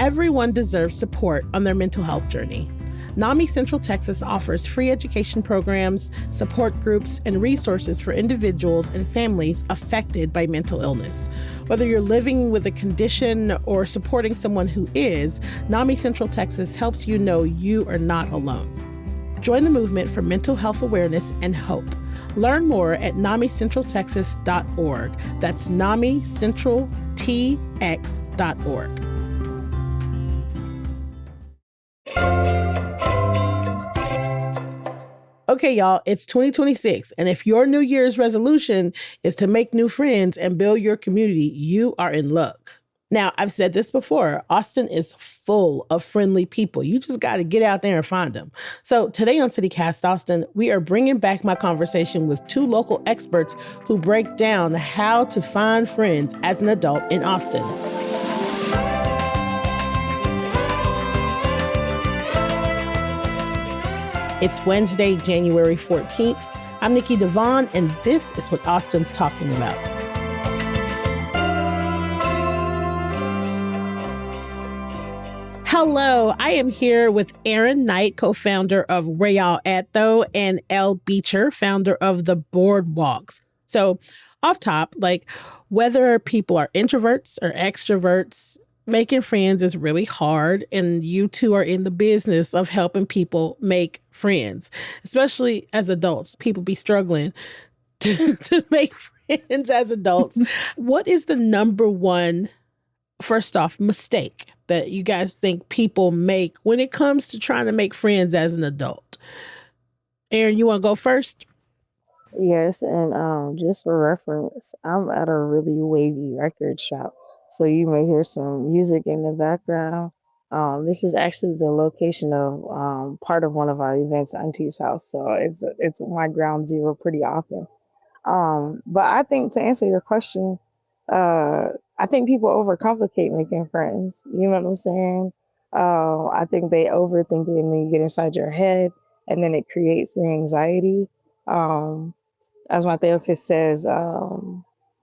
Everyone deserves support on their mental health journey. NAMI Central Texas offers free education programs, support groups, and resources for individuals and families affected by mental illness. Whether you're living with a condition or supporting someone who is, NAMI Central Texas helps you know you are not alone. Join the movement for mental health awareness and hope. Learn more at NAMICentralTexas.org. That's NAMICentralTX.org. Okay, y'all, it's 2026, and if your New Year's resolution is to make new friends and build your community, you are in luck. Now, I've said this before, Austin is full of friendly people. You just got to get out there and find them. So today on CityCast Austin, we are bringing back my conversation with two local experts who break down how to find friends as an adult in Austin. It's Wednesday, January 14th. I'm Nikki Devon, and this is what Austin's talking about. Hello, I am here with Aaron Knight, co-founder of Where Y'all At Though, and Elle Beecher, founder of The Boardwalks. So off top, whether people are introverts or extroverts, making friends is really hard, and you two are in the business of helping people make friends, especially as adults. People be struggling to make friends as adults. What is the number one, first off, mistake that you guys think people make when it comes to trying to make friends as an adult? Aaron, you want to go first? Yes, and just for reference, I'm at a really wavy record shop, so you may hear some music in the background. This is actually the location of part of one of our events, Auntie's house, so it's my ground zero pretty often. But I think to answer your question, I think people overcomplicate making friends. You know what I'm saying? I think they overthink it when you get inside your head, and then it creates the anxiety. Um, as my therapist says,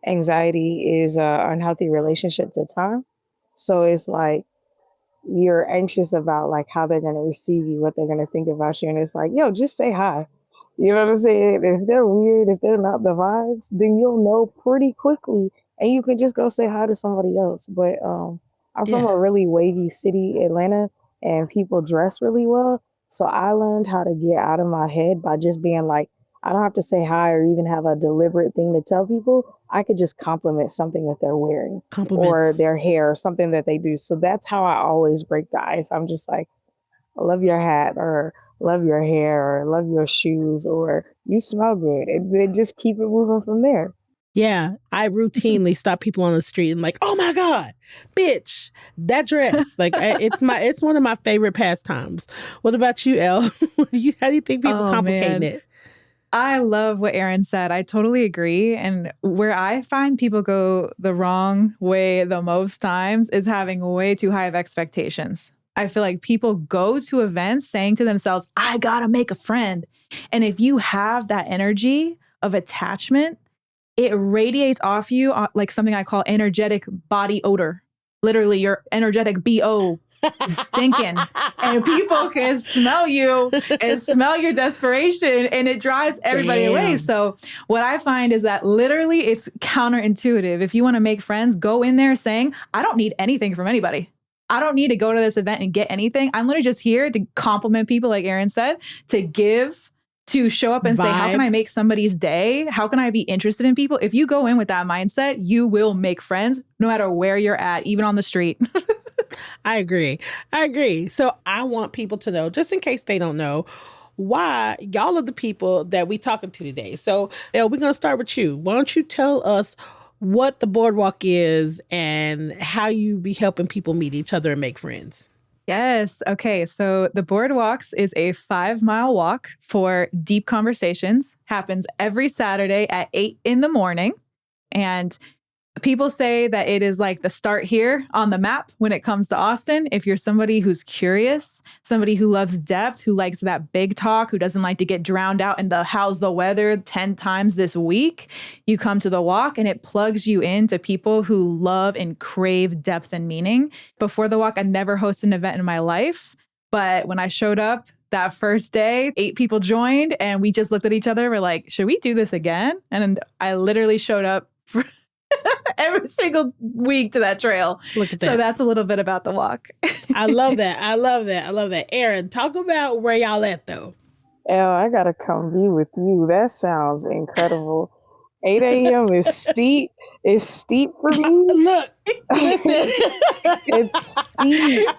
anxiety is an unhealthy relationship to time. So it's like you're anxious about like how they're gonna receive you, what they're gonna think about you, and it's like, yo, just say hi. You know what I'm saying? If they're weird, if they're not the vibes, then you'll know pretty quickly, and you can just go say hi to somebody else. But I'm from Yeah. a really wavy city, Atlanta, and people dress really well. So I learned how to get out of my head by just being like, I don't have to say hi or even have a deliberate thing to tell people. I could just compliment something that they're wearing or Compliments. their hair or something that they do. So that's how I always break the ice. I'm just like, I love your hat or love your hair or love your shoes or you smell good. And then just keep it moving from there. Yeah, I routinely stop people on the street and oh my God, bitch, that dress. It's one of my favorite pastimes. What about you, Elle? How do you think people Oh, complicating man. it? I love what Aaron said. I totally agree. And where I find people go the wrong way the most times is having way too high of expectations. I feel like people go to events saying to themselves, I gotta make a friend. And if you have that energy of attachment, it radiates off you like something I call energetic body odor. Literally, your energetic BO is stinking. And people can smell you and smell your desperation, and it drives everybody away. Damn. So what I find is that literally it's counterintuitive. If you want to make friends, go in there saying, I don't need anything from anybody. I don't need to go to this event and get anything. I'm literally just here to compliment people, like Aaron said, to give, to show up and say, how can Vibe. I make somebody's day? How can I be interested in people? If you go in with that mindset, you will make friends no matter where you're at, even on the street. I agree. So I want people to know, just in case they don't know, why y'all are the people that we talking to today. So Elle, we're going to start with you. Why don't you tell us what the Boardwalk is and how you be helping people meet each other and make friends? Yes. Okay. So the Boardwalks is a 5-mile walk for deep conversations. Happens every Saturday at 8 in the morning. And People say that it is like the start here on the map when it comes to Austin. If you're somebody who's curious, somebody who loves depth, who likes that big talk, who doesn't like to get drowned out in the how's the weather 10 times this week, you come to the walk and it plugs you into people who love and crave depth and meaning. Before the walk, I never hosted an event in my life. But when I showed up that first day, 8 people joined and we just looked at each other. We're like, should we do this again? And I literally showed up for every single week to that trail. Look at that. So that's a little bit about the walk. I love that. I love that. I love that. Aaron, talk about where y'all at though. Elle, I gotta come be with you. That sounds incredible. 8 a.m. is steep. It's steep for me. Look, listen. It's steep.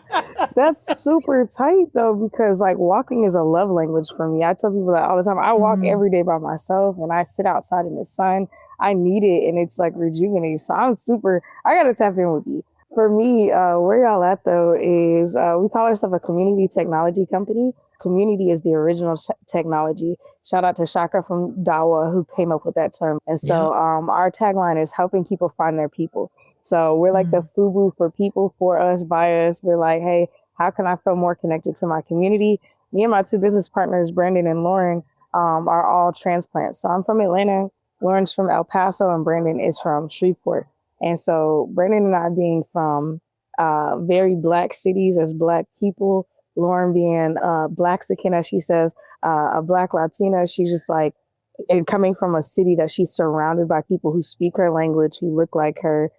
That's super tight though, because like walking is a love language for me. I tell people that all the time. I walk every day by myself and I sit outside in the sun. I need it and it's like rejuvenating. So I gotta tap in with you. For me, where y'all at though is we call ourselves a community technology company. Community is the original technology. Shout out to Shaka from Dawa who came up with that term. And so our tagline is helping people find their people. So we're like the FUBU for people, for us, by us. We're like, hey, how can I feel more connected to my community? Me and my 2 business partners, Brandon and Lauren, are all transplants. So I'm from Atlanta, Lauren's from El Paso, and Brandon is from Shreveport. And so Brandon and I being from very Black cities as Black people, Lauren being Blaxican, as she says, a Black Latina, she's just like, and coming from a city that she's surrounded by people who speak her language, who look like her,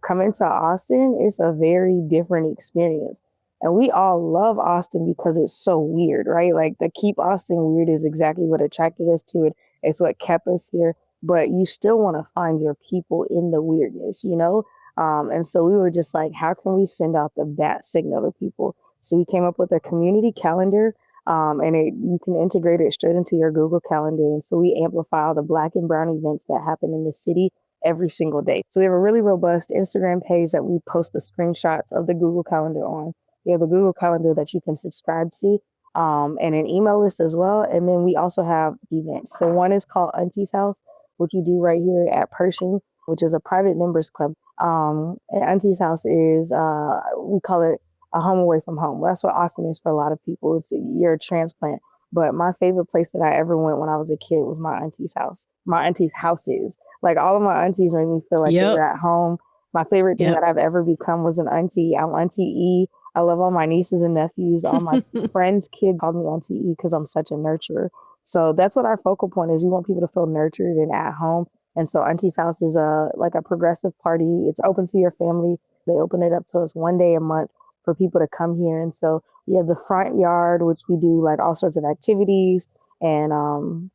coming to Austin, it's a very different experience. And we all love Austin because it's so weird, right? Like the keep Austin weird is exactly what attracted us to it. It's what kept us here. But you still want to find your people in the weirdness, you know? And so we were just like, how can we send out the bat signal to people? So we came up with a community calendar, and you can integrate it straight into your Google Calendar. And so we amplify all the Black and Brown events that happen in the city every single day. So we have a really robust Instagram page that we post the screenshots of the Google Calendar on. We have a Google Calendar that you can subscribe to, and an email list as well. And then we also have events. So one is called Auntie's House, which we do right here at Pershing, which is a private members club. And Auntie's House is, we call it a home away from home. Well, that's what Austin is for a lot of people. You're a transplant. But my favorite place that I ever went when I was a kid was my auntie's house. My auntie's houses. Like all of my aunties made me feel like they were at home. My favorite thing that I've ever become was an auntie. I'm Auntie E. I love all my nieces and nephews. All my friends' kids call me Auntie E because I'm such a nurturer. So that's what our focal point is. We want people to feel nurtured and at home. And so Auntie's House is like a progressive party. It's open to your family. They open it up to us one day a month for people to come here. And so we have the front yard, which we do like all sorts of activities. And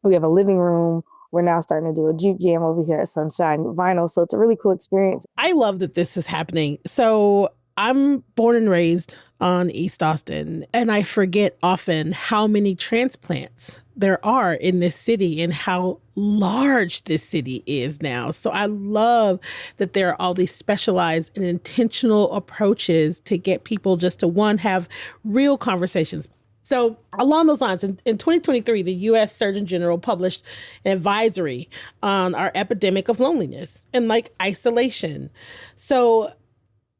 we have a living room. We're now starting to do a juke jam over here at Sunshine Vinyl. So it's a really cool experience. I love that this is happening. So I'm born and raised on East Austin, and I forget often how many transplants there are in this city and how large this city is now. So I love that there are all these specialized and intentional approaches to get people just to, one, have real conversations. So along those lines, in 2023, the U.S. Surgeon General published an advisory on our epidemic of loneliness and like isolation. So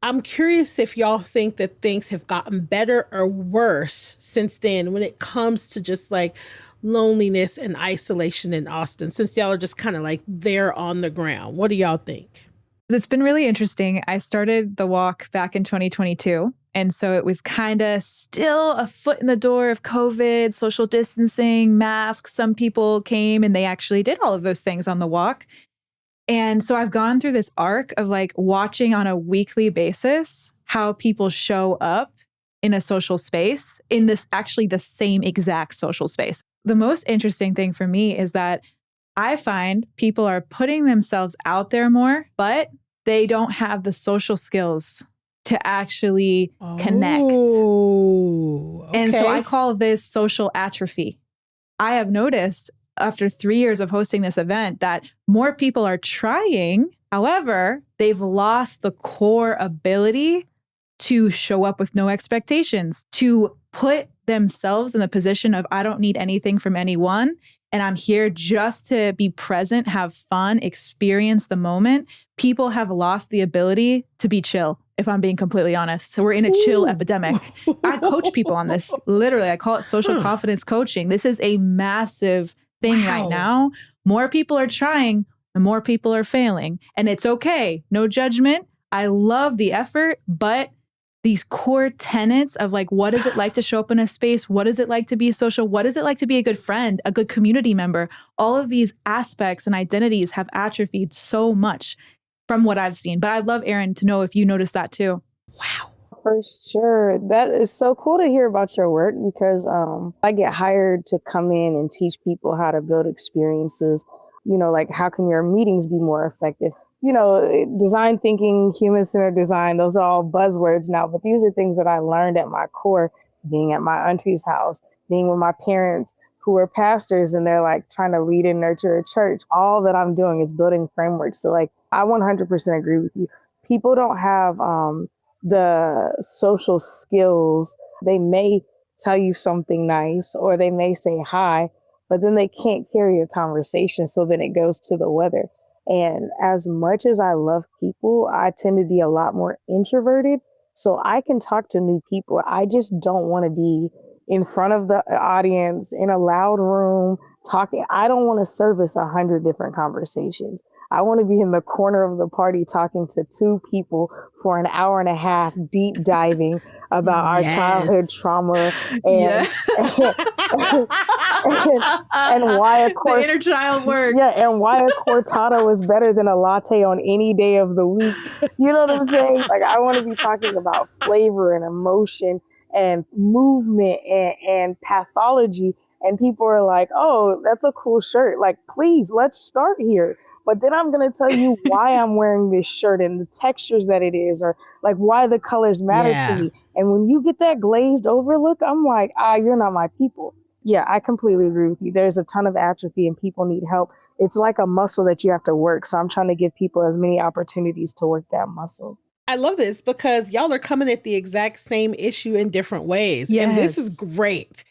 I'm curious if y'all think that things have gotten better or worse since then when it comes to just like loneliness and isolation in Austin, since y'all are just kind of like there on the ground. What do y'all think? It's been really interesting. I started the walk back in 2022. And so it was kind of still a foot in the door of COVID, social distancing, masks. Some people came and they actually did all of those things on the walk. And so I've gone through this arc of like watching on a weekly basis how people show up in a social space, in this actually the same exact social space. The most interesting thing for me is that I find people are putting themselves out there more, but they don't have the social skills to actually connect. Okay. And so I call this social atrophy. I have noticed after 3 years of hosting this event that more people are trying. However, they've lost the core ability to show up with no expectations, to put themselves in the position of, I don't need anything from anyone, and I'm here just to be present, have fun, experience the moment, people have lost the ability to be chill, if I'm being completely honest. So we're in a chill epidemic. I coach people on this. Literally, I call it social confidence coaching. This is a massive thing right now. More people are trying and more people are failing. And it's okay. No judgment. I love the effort, but these core tenets of like, what is it like to show up in a space? What is it like to be social? What is it like to be a good friend, a good community member? All of these aspects and identities have atrophied so much from what I've seen. But I'd love, Erin, to know if you noticed that too. Wow. For sure. That is so cool to hear about your work because I get hired to come in and teach people how to build experiences. Like how can your meetings be more effective? Design thinking, human-centered design, those are all buzzwords now, but these are things that I learned at my core, being at my auntie's house, being with my parents who are pastors and they're like trying to lead and nurture a church. All that I'm doing is building frameworks. So like, I 100% agree with you. People don't have the social skills. They may tell you something nice or they may say hi, but then they can't carry a conversation. So then it goes to the weather. And as much as I love people, I tend to be a lot more introverted. So I can talk to new people. I just don't want to be in front of the audience in a loud room talking. I don't want to service 100 different conversations. I want to be in the corner of the party talking to two people for an hour and a half, deep diving about our childhood trauma and and why a the inner child work. Yeah, and why a cortado is better than a latte on any day of the week. You know what I'm saying? Like I want to be talking about flavor and emotion and movement and pathology. And people are like, oh, that's a cool shirt. Like, please, let's start here. But then I'm going to tell you why I'm wearing this shirt and the textures that it is, or like why the colors matter to me. And when you get that glazed over look, I'm like, you're not my people. Yeah, I completely agree with you. There's a ton of atrophy and people need help. It's like a muscle that you have to work. So I'm trying to give people as many opportunities to work that muscle. I love this because y'all are coming at the exact same issue in different ways. Yes. And this is great.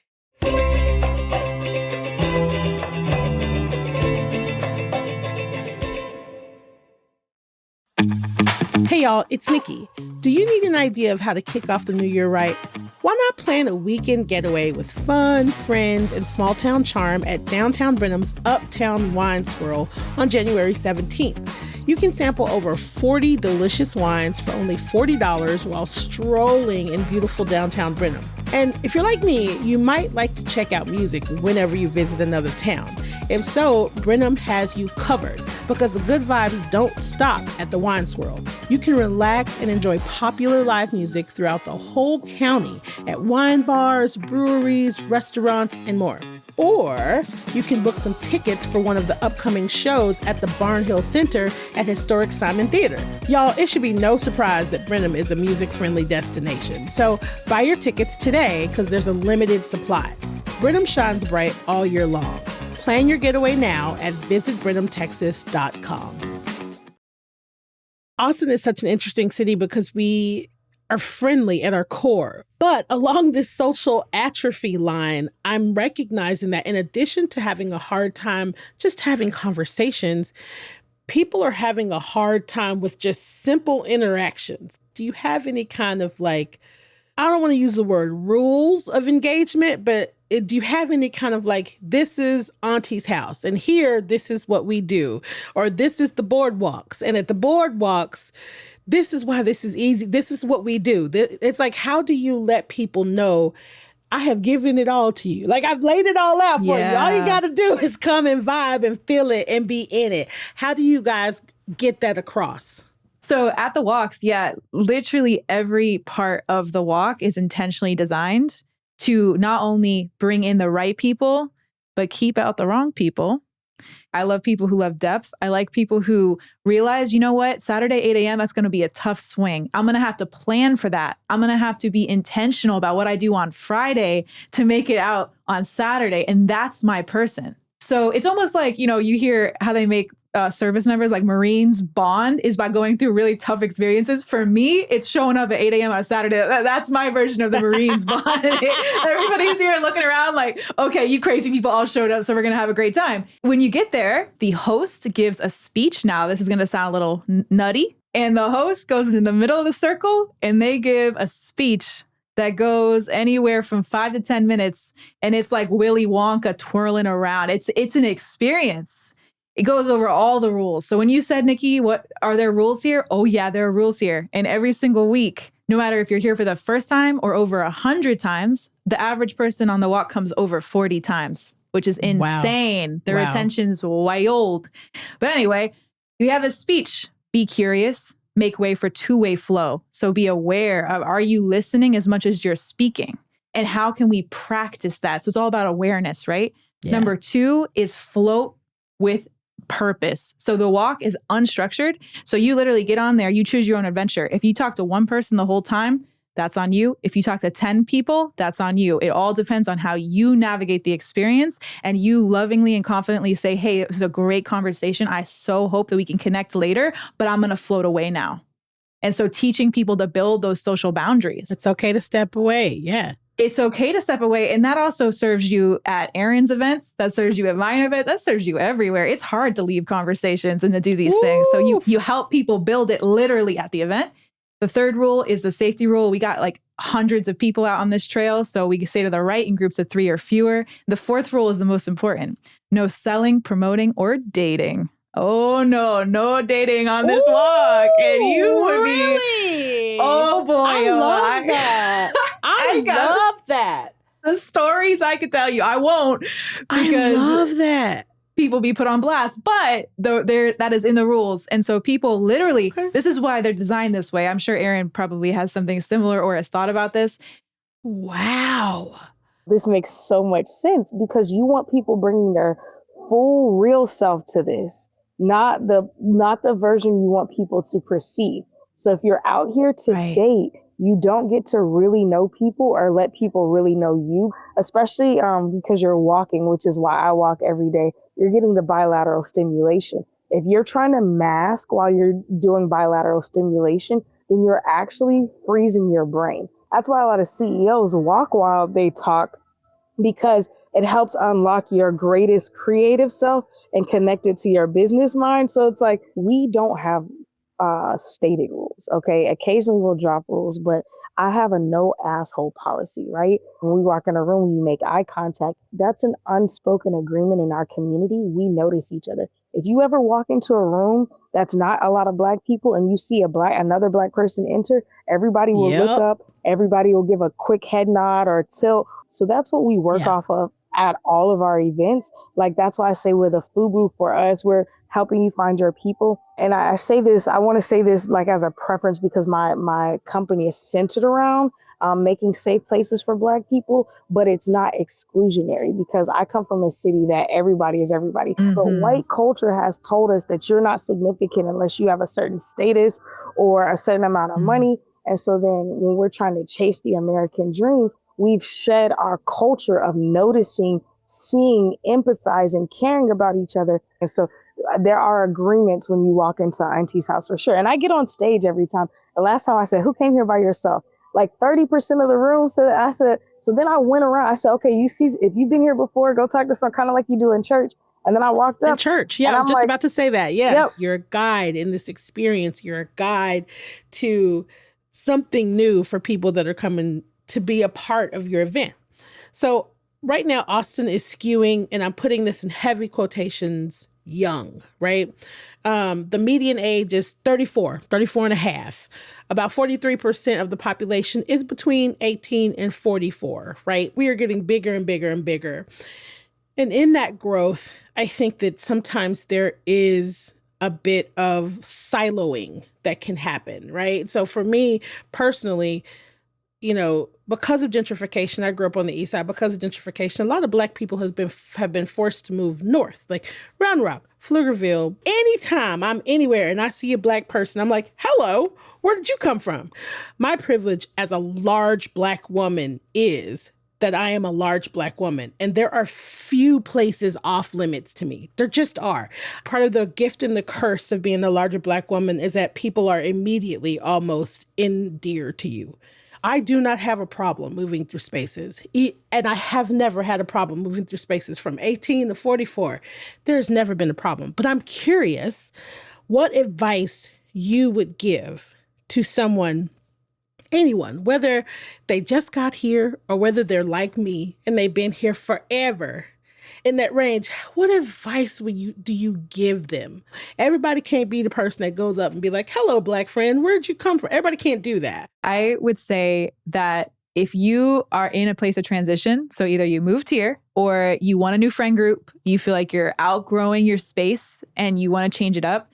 Hey y'all, it's Nikki. Do you need an idea of how to kick off the new year right? Why not plan a weekend getaway with fun, friends, and small town charm at Downtown Brenham's Uptown Wine Swirl on January 17th? You can sample over 40 delicious wines for only $40 while strolling in beautiful downtown Brenham. And if you're like me, you might like to check out music whenever you visit another town. If so, Brenham has you covered because the good vibes don't stop at the Wine Swirl. You can relax and enjoy popular live music throughout the whole county at wine bars, breweries, restaurants, and more. Or you can book some tickets for one of the upcoming shows at the Barnhill Center at Historic Simon Theater. Y'all, it should be no surprise that Brenham is a music-friendly destination. So buy your tickets today because there's a limited supply. Brenham shines bright all year long. Plan your getaway now at visitbrenhamtexas.com. Austin is such an interesting city because we are friendly at our core. But along this social atrophy line, I'm recognizing that in addition to having a hard time just having conversations, people are having a hard time with just simple interactions. Do you have any kind of like, I don't want to use the word rules of engagement, but do you have any kind of like, this is Auntie's house and here, this is what we do, or this is the boardwalks. And at the boardwalks, this is why this is easy. This is what we do. It's like, how do you let people know I have given it all to you? Like I've laid it all out for you. All you got to do is come and vibe and feel it and be in it. How do you guys get that across? So at the walks, literally every part of the walk is intentionally designed to not only bring in the right people, but keep out the wrong people. I love people who love depth. I like people who realize, you know what, Saturday, 8 a.m., that's going to be a tough swing. I'm going to have to plan for that. I'm going to have to be intentional about what I do on Friday to make it out on Saturday. And that's my person. So it's almost like, you hear how they make service members like Marines bond is by going through really tough experiences. For me, it's showing up at 8 a.m. on a Saturday. That's my version of the Marines bond. Everybody's here looking around like, okay, you crazy people all showed up, so we're going to have a great time. When you get there, the host gives a speech. Now, this is going to sound a little nutty. And the host goes in the middle of the circle and they give a speech that goes anywhere from 5 to 10 minutes. And it's like Willy Wonka twirling around. It's an experience. It goes over all the rules. So when you said, Nikki, what are there rules here? Oh yeah, there are rules here. And every single week, no matter if you're here for the first time or over 100 times, the average person on the walk comes over 40 times, which is insane. Wow. Their attention's wild. But anyway, you have a speech. Be curious, make way for two-way flow. So be aware of, are you listening as much as you're speaking? And how can we practice that? So it's all about awareness, right? Yeah. Number 2 is float with purpose. So the walk is unstructured. So you literally get on there, you choose your own adventure. If you talk to one person the whole time, that's on you. If you talk to 10 people, that's on you. It all depends on how you navigate the experience and you lovingly and confidently say, hey, it was a great conversation. I so hope that we can connect later, but I'm going to float away now. And so teaching people to build those social boundaries. It's okay to step away. Yeah. It's okay to step away. And that also serves you at Erin's events. That serves you at mine event. That serves you everywhere. It's hard to leave conversations and to do these things. So you help people build it literally at the event. The third rule is the safety rule. We got like hundreds of people out on this trail. So we stay to the right in groups of 3 or fewer. The fourth rule is the most important. No selling, promoting, or dating. Oh no dating on this walk. And you would be, oh boy. I love that. I love that. The stories I could tell you. I won't because I love that. people be put on blast, but that is in the rules. And so people literally, this is why they're designed this way. I'm sure Erin probably has something similar or has thought about this. Wow. This makes so much sense because you want people bringing their full real self to this, not the version you want people to perceive. So if you're out here to date, you don't get to really know people or let people really know you, especially because you're walking, which is why I walk every day. You're getting the bilateral stimulation. If you're trying to mask while you're doing bilateral stimulation, then you're actually freezing your brain. That's why a lot of CEOs walk while they talk, because it helps unlock your greatest creative self and connect it to your business mind. So it's like, we don't have stated rules. Okay. Occasionally we'll drop rules, but I have a no asshole policy, right? When we walk in a room, you make eye contact. That's an unspoken agreement in our community. We notice each other. If you ever walk into a room that's not a lot of Black people and you see another Black person enter, everybody will look up. Everybody will give a quick head nod or tilt. So that's what we work off of at all of our events. Like, that's why I say with a FUBU for us, we're helping you find your people. And I say this, I want to say this like as a preference because my company is centered around making safe places for Black people, but it's not exclusionary because I come from a city that everybody is everybody. Mm-hmm. But white culture has told us that you're not significant unless you have a certain status or a certain amount of money. And so then when we're trying to chase the American dream, we've shed our culture of noticing, seeing, empathizing, caring about each other. And so there are agreements when you walk into Auntie's house for sure. And I get on stage every time. The last time I said, who came here by yourself? Like 30% of the room. So I said, so then I went around. I said, okay, you see, if you've been here before, go talk to someone kind of like you do in church. And then I walked up. In church. Yeah, I was just about to say that. Yeah. Yep. You're a guide in this experience. You're a guide to something new for people that are coming to be a part of your event. So right now, Austin is skewing, and I'm putting this in heavy quotations, young, right? The median age is 34 and a half. About 43% of the population is between 18 and 44, right? We are getting bigger and bigger and bigger. And in that growth, I think that sometimes there is a bit of siloing that can happen, right? So for me personally, you know, because of gentrification, I grew up on the east side. Because of gentrification, a lot of Black people have been forced to move north, like Round Rock, Pflugerville. Anytime I'm anywhere and I see a Black person, I'm like, hello, where did you come from? My privilege as a large Black woman is that I am a large Black woman, and there are few places off limits to me. There just are. Part of the gift and the curse of being a larger Black woman is that people are immediately almost endeared to you. I do not have a problem moving through spaces. And I have never had a problem moving through spaces from 18 to 44. There's never been a problem. But I'm curious what advice you would give to someone, anyone, whether they just got here or whether they're like me and they've been here forever. In that range, what advice do you give them? Everybody can't be the person that goes up and be like, hello, Black friend, where'd you come from? Everybody can't do that. I would say that if you are in a place of transition, so either you moved here or you want a new friend group, you feel like you're outgrowing your space and you want to change it up,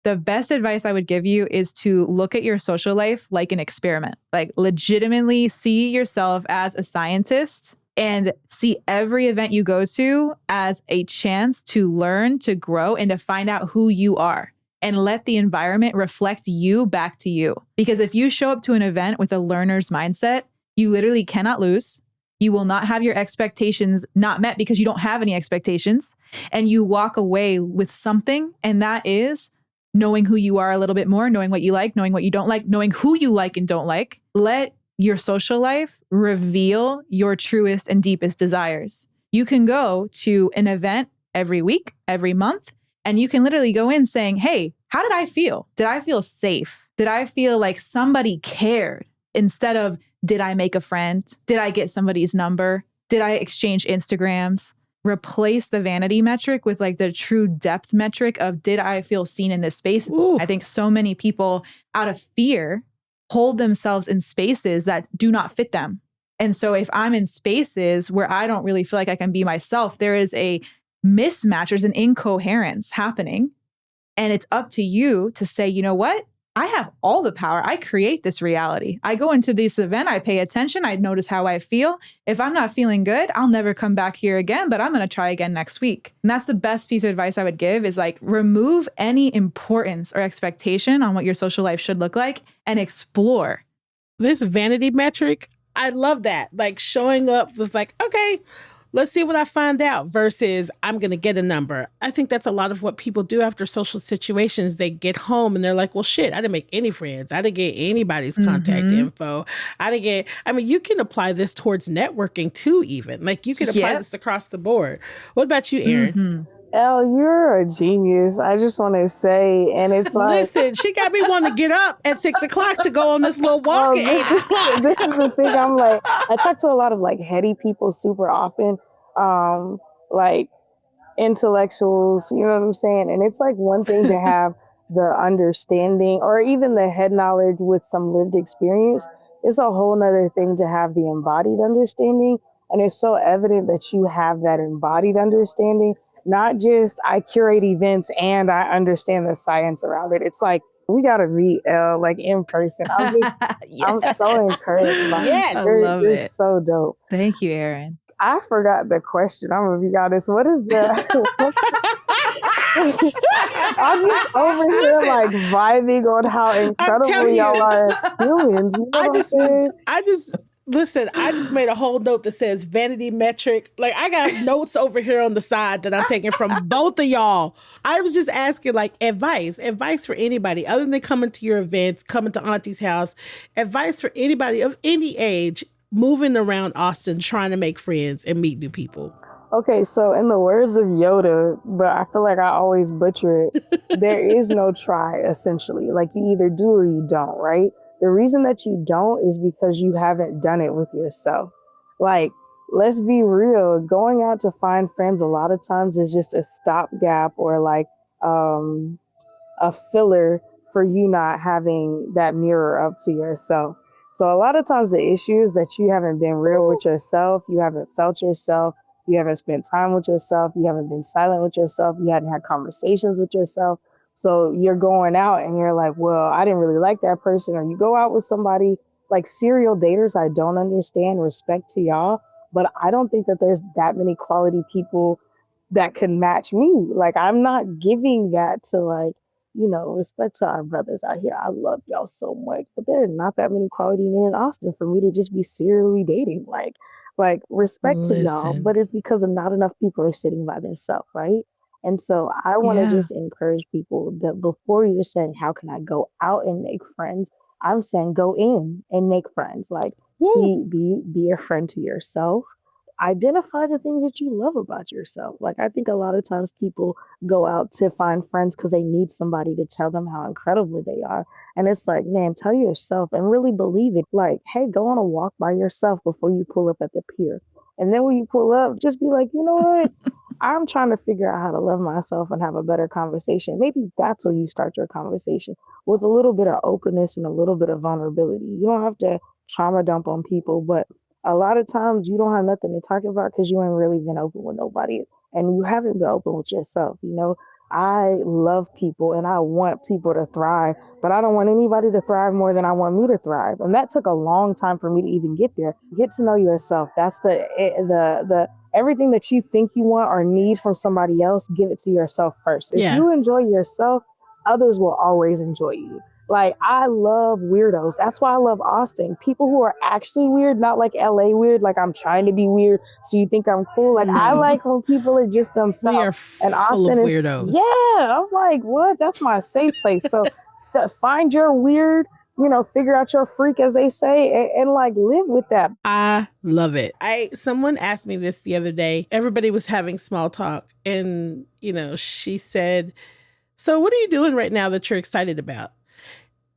the best advice I would give you is to look at your social life like an experiment, like legitimately see yourself as a scientist and see every event you go to as a chance to learn, to grow, and to find out who you are. And let the environment reflect you back to you. Because if you show up to an event with a learner's mindset, you literally cannot lose. You will not have your expectations not met because you don't have any expectations. And you walk away with something, and that is knowing who you are a little bit more, knowing what you like, knowing what you don't like, knowing who you like and don't like. Let your social life reveal your truest and deepest desires. You can go to an event every week, every month, and you can literally go in saying, hey, how did I feel? Did I feel safe? Did I feel like somebody cared? Instead of, did I make a friend? Did I get somebody's number? Did I exchange Instagrams? Replace the vanity metric with like the true depth metric of, did I feel seen in this space? Ooh. I think so many people out of fear hold themselves in spaces that do not fit them. And so if I'm in spaces where I don't really feel like I can be myself, there is a mismatch, there's an incoherence happening. And it's up to you to say, you know what? I have all the power. I create this reality. I go into this event, I pay attention, I notice how I feel. If I'm not feeling good, I'll never come back here again, but I'm going to try again next week. And that's the best piece of advice I would give is like remove any importance or expectation on what your social life should look like and explore. This vanity metric, I love that. Like showing up with like, okay, let's see what I find out versus I'm going to get a number. I think that's a lot of what people do after social situations. They get home and they're like, well, shit, I didn't make any friends. I didn't get anybody's contact info. You can apply this towards networking too, even. Like you can apply this across the board. What about you, Erin? Elle, you're a genius. I just want to say, and it's like... Listen, she got me wanting to get up at 6 o'clock to go on this little walk at 8 o'clock. This is the thing. I'm like, I talk to a lot of like heady people super often, like intellectuals, you know what I'm saying? And it's like one thing to have the understanding or even the head knowledge with some lived experience. It's a whole nother thing to have the embodied understanding. And it's so evident that you have that embodied understanding. Not just I curate events and I understand the science around it. It's like we gotta meet Elle like in person. I'm so encouraged. By Yes, I love you're it. so dope. Thank you, Erin. I forgot the question. I'm gonna be honest. What is the? I'm just over here like vibing on how incredible y'all are humans. You know I just made a whole note that says vanity metric. Like I got notes over here on the side that I'm taking from both of y'all. I was just asking like advice for anybody other than coming to your events, coming to Auntie's house, advice for anybody of any age moving around Austin, trying to make friends and meet new people. Okay, so in the words of Yoda, but I feel like I always butcher it, there is no try, essentially. Like you either do or you don't, right? The reason that you don't is because you haven't done it with yourself. Like, let's be real, going out to find friends a lot of times is just a stopgap or like a filler for you not having that mirror up to yourself. So a lot of times the issue is that you haven't been real with yourself, you haven't felt yourself, you haven't spent time with yourself, you haven't been silent with yourself, you hadn't had conversations with yourself. So you're going out and you're like, well, I didn't really like that person. Or you go out with somebody like serial daters. I don't understand, respect to y'all, but I don't think that there's that many quality people that can match me. Like I'm not giving that to like, respect to our brothers out here. I love y'all so much, but there are not that many quality men in Austin for me to just be serially dating. Like Like, respect to y'all, Listen. but it's because of not enough people are sitting by themselves, right? And so I want to Yeah. just encourage people that before you're saying, how can I go out and make friends? I'm saying go in and make friends. Like, Woo. be a friend to yourself. Identify the things that you love about yourself. Like, I think a lot of times people go out to find friends because they need somebody to tell them how incredible they are. And it's like, man, tell yourself and really believe it. Like, hey, go on a walk by yourself before you pull up at the pier. And then when you pull up, just be like, you know what? I'm trying to figure out how to love myself and have a better conversation. Maybe that's where you start your conversation, with a little bit of openness and a little bit of vulnerability. You don't have to trauma dump on people, but a lot of times you don't have nothing to talk about because you ain't really been open with nobody, and you haven't been open with yourself. I love people and I want people to thrive, but I don't want anybody to thrive more than I want me to thrive. And that took a long time for me to even get there. Get to know yourself. That's the everything that you think you want or need from somebody else, give it to yourself first. If Yeah. you enjoy yourself, others will always enjoy you. Like, I love weirdos. That's why I love Austin. People who are actually weird, not like LA weird, like I'm trying to be weird so you think I'm cool. Like, I No. like when people are just We themselves. are And full of Austin is, weirdos. yeah, I'm like, what? That's my safe place. So find your weird, figure out your freak, as they say, and like live with that. I love it. Someone asked me this the other day. Everybody was having small talk, and she said, "So what are you doing right now that you're excited about?"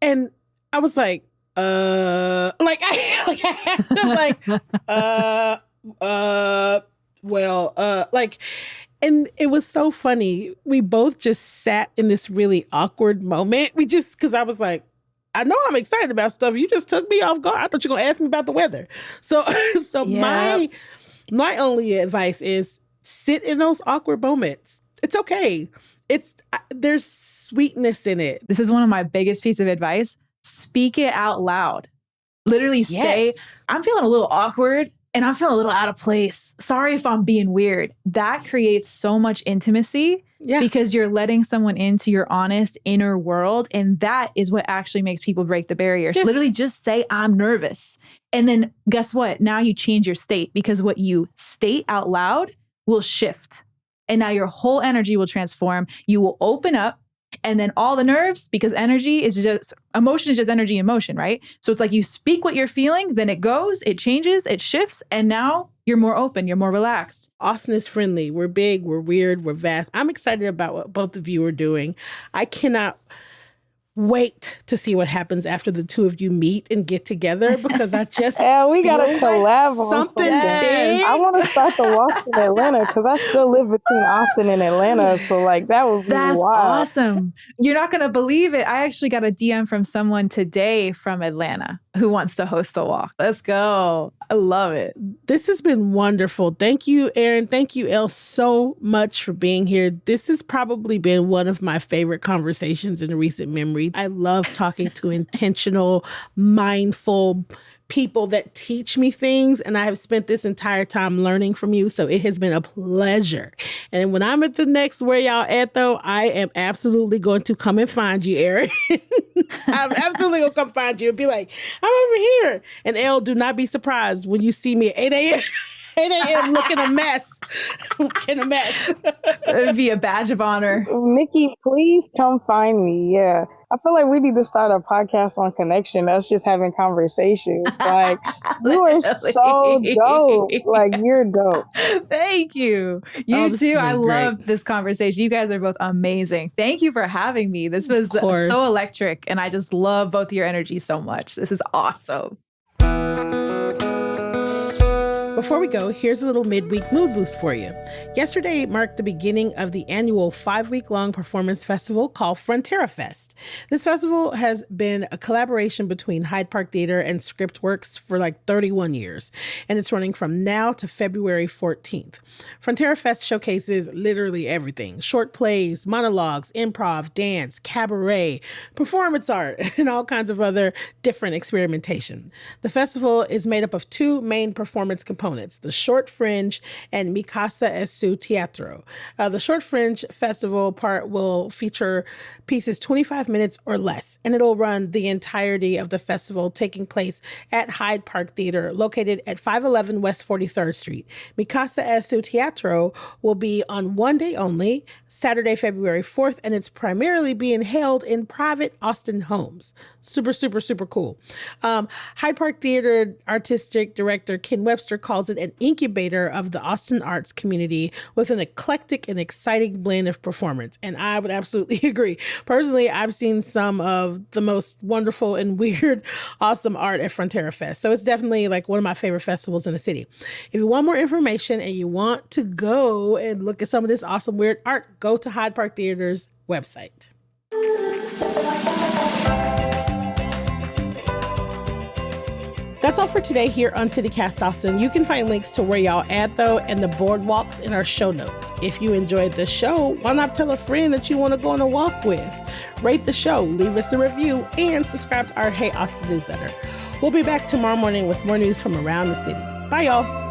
And I was like, I had to and it was so funny. We both just sat in this really awkward moment. Because I was like, I know I'm excited about stuff. You just took me off guard. I thought you were going to ask me about the weather. So Yeah. my only advice is sit in those awkward moments. It's okay. There's sweetness in it. This is one of my biggest pieces of advice. Speak it out loud. Literally say, Yes. I'm feeling a little awkward and I'm feeling a little out of place. Sorry if I'm being weird. That creates so much intimacy Yeah. because you're letting someone into your honest inner world. And that is what actually makes people break the barrier. So Yeah. literally just say, I'm nervous. And then guess what? Now you change your state, because what you state out loud will shift. And now your whole energy will transform. You will open up. And then all the nerves, because emotion is just energy in motion, right? So it's like you speak what you're feeling, then it goes, it changes, it shifts, and now you're more open, you're more relaxed. Austin is friendly. We're big, we're weird, we're vast. I'm excited about what both of you are doing. I cannot wait to see what happens after the two of you meet and get together, because I just Yeah, we gotta feel collab on something Yes. big. I want to start the walks in Atlanta because I still live between Austin and Atlanta. So like that would be That's wild. awesome. You're not going to believe it. I actually got a DM from someone today from Atlanta who wants to host the walk. Let's go. I love it. This has been wonderful. Thank you, Erin. Thank you, Elle, so much for being here. This has probably been one of my favorite conversations in recent memory. I love talking to intentional, mindful people that teach me things, and I have spent this entire time learning from you, so it has been a pleasure. And when I'm at the next Where Y'all At, though, I am absolutely going to come and find you, Erin. I'm absolutely going to come find you and be like, I'm over here. And Elle, do not be surprised when you see me at 8 a.m. 8 a.m. looking a mess. Looking a mess. It would be a badge of honor. Nikki, please come find me. Yeah. I feel like we need to start a podcast on connection. Us just having conversations. Like, you are so dope. Like, you're dope. Thank you. You Oh, this too. has I been great. love this conversation. You guys are both amazing. Thank you for having me. This was course. so electric, and I just love both your energy so much. This is awesome. Before we go, here's a little midweek mood boost for you. Yesterday marked the beginning of the annual 5-week-long performance festival called Frontera Fest. This festival has been a collaboration between Hyde Park Theater and Scriptworks for like 31 years, and it's running from now to February 14th. Frontera Fest showcases literally everything: short plays, monologues, improv, dance, cabaret, performance art, and all kinds of other different experimentation. The festival is made up of two main performance components: components, the Short Fringe and Mi Casa es Su Teatro. The Short Fringe Festival part will feature pieces 25 minutes or less, and it'll run the entirety of the festival, taking place at Hyde Park Theater, located at 511 West 43rd Street. Mi Casa es Su Teatro will be on one day only, Saturday, February 4th, and it's primarily being held in private Austin homes. Super, super, super cool. Hyde Park Theater Artistic Director Ken Webster calls it an incubator of the Austin arts community with an eclectic and exciting blend of performance. And I would absolutely agree. Personally, I've seen some of the most wonderful and weird, awesome art at Frontera Fest. So it's definitely like one of my favorite festivals in the city. If you want more information and you want to go and look at some of this awesome, weird art, go to Hyde Park Theater's website. That's all for today here on CityCast Austin. You can find links to Where Y'all At Though and the boardwalks in our show notes. If you enjoyed the show, why not tell a friend that you want to go on a walk with? Rate the show, leave us a review, and subscribe to our Hey Austin newsletter. We'll be back tomorrow morning with more news from around the city. Bye, y'all.